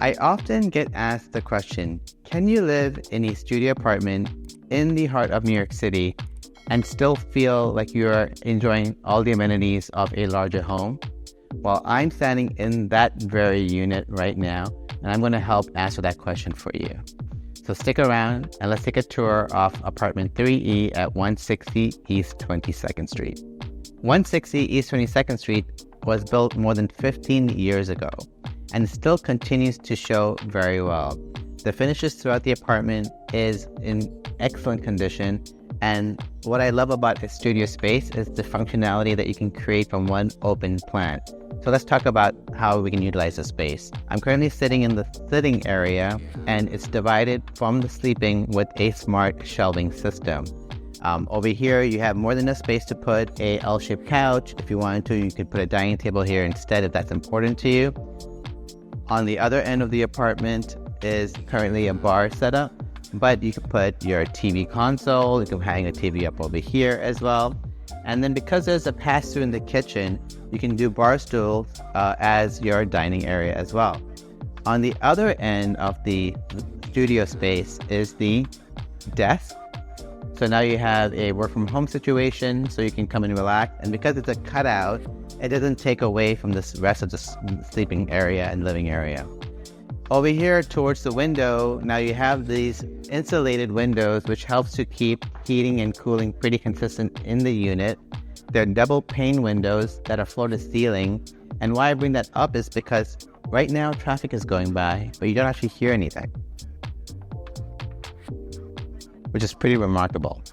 I often get asked the question, can you live in a studio apartment in the heart of New York City and still feel like you're enjoying all the amenities of a larger home? Well, I'm standing in that very unit right now, and I'm going to help answer that question for you. So stick around and let's take a tour of apartment 3E at 160 East 22nd Street. 160 East 22nd Street was built more than 15 years ago and still continues to show very well. The finishes throughout the apartment is in excellent condition, and what I love about a studio space is the functionality that you can create from one open plan. So let's talk about how we can utilize the space. I'm currently sitting in the sitting area, and it's divided from the sleeping with a smart shelving system. Over here, you have more than enough space to put a L-shaped couch. If you wanted to, you could put a dining table here instead if that's important to you. On the other end of the apartment is currently a bar setup, but you can put your TV console, you can hang a TV up over here as well. And then because there's a pass-through in the kitchen, you can do bar stools as your dining area as well. On the other end of the studio space is the desk. So now you have a work from home situation, so you can come and relax. And because it's a cutout, it doesn't take away from the rest of the sleeping area and living area. Over here towards the window, now you have these insulated windows, which helps to keep heating and cooling pretty consistent in the unit. They're double pane windows that are floor to ceiling. And why I bring that up is because right now traffic is going by, but you don't actually hear anything, which is pretty remarkable.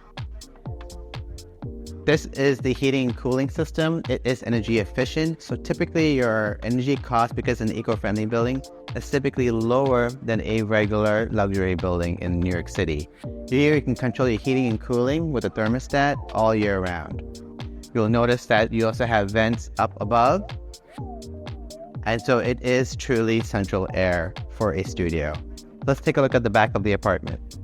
This is the heating and cooling system. It is energy efficient. So typically your energy cost, because it's an eco-friendly building, is typically lower than a regular luxury building in New York City. Here you can control your heating and cooling with a thermostat all year round. You'll notice that you also have vents up above. And so it is truly central air for a studio. Let's take a look at the back of the apartment.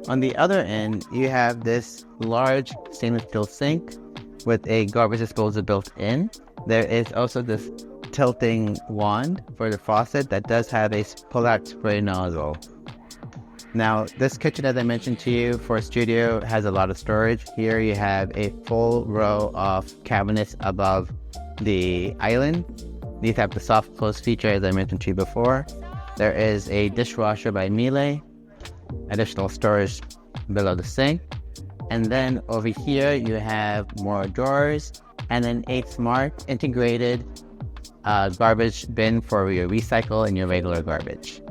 On the other end, you have this large stainless steel sink with a garbage disposal built in. There is also this tilting wand for the faucet that does have a pull-out spray nozzle. Now, this kitchen, as I mentioned to you, for a studio has a lot of storage. Here you have a full row of cabinets above the island. These have the soft close feature, as I mentioned to you before. There is a dishwasher by Miele, additional storage below the sink. And then over here, you have more drawers and then a smart integrated garbage bin for your recycle and your regular garbage.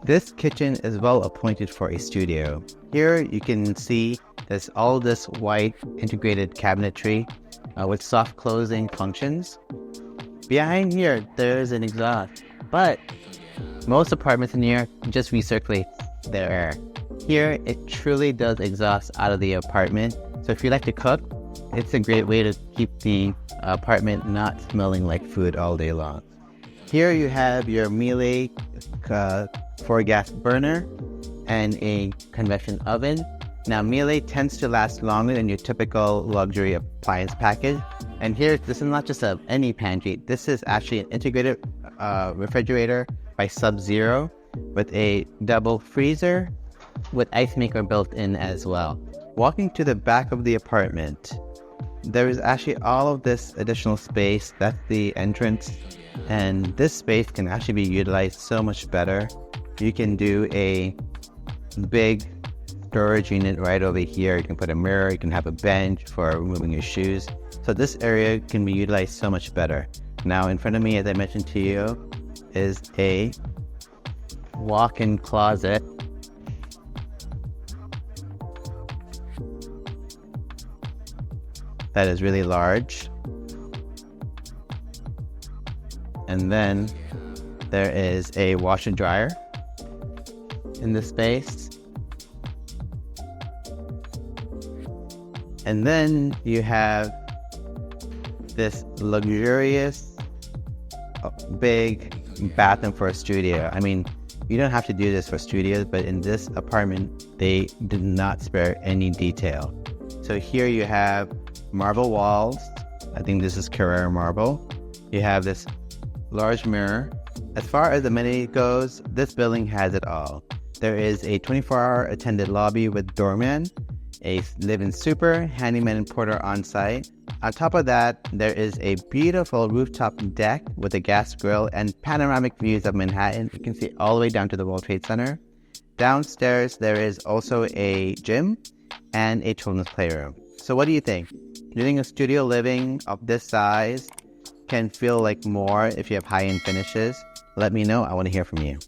This kitchen is well appointed for a studio. Here you can see there's all this white integrated cabinetry with soft closing functions. Behind here, there's an exhaust, but most apartments in New York just recirculate their air. Here, it truly does exhaust out of the apartment. So if you like to cook, it's a great way to keep the apartment not smelling like food all day long. Here you have your Miele 4-gas burner and a convection oven. Now, Miele tends to last longer than your typical luxury appliance package. And here, this is not just any pantry. This is actually an integrated refrigerator by Sub-Zero with a double freezer with ice maker built in as well. Walking to the back of the apartment, there is actually all of this additional space. That's the entrance. And this space can actually be utilized so much better. You can do a big storage unit right over here. You can put a mirror, you can have a bench for removing your shoes. So this area can be utilized so much better. Now in front of me, as I mentioned to you, is a walk-in closet. That is really large. And then there is a washer and dryer in this space. And then you have this luxurious big bathroom for a studio. I mean, you don't have to do this for studios, but in this apartment, they did not spare any detail. So here you have marble walls. I think this is Carrara marble. You have this large mirror As far as amenity goes, this building has it all. There is a 24-hour attended lobby with doorman, a live-in super, handyman and porter on site. On top of that, there is a beautiful rooftop deck with a gas grill and panoramic views of Manhattan. You can see all the way down to the World Trade Center. Downstairs, there is also a gym and a children's playroom. So what do you think? Do you think a studio living of this size can feel like more if you have high-end finishes? Let me know. I want to hear from you.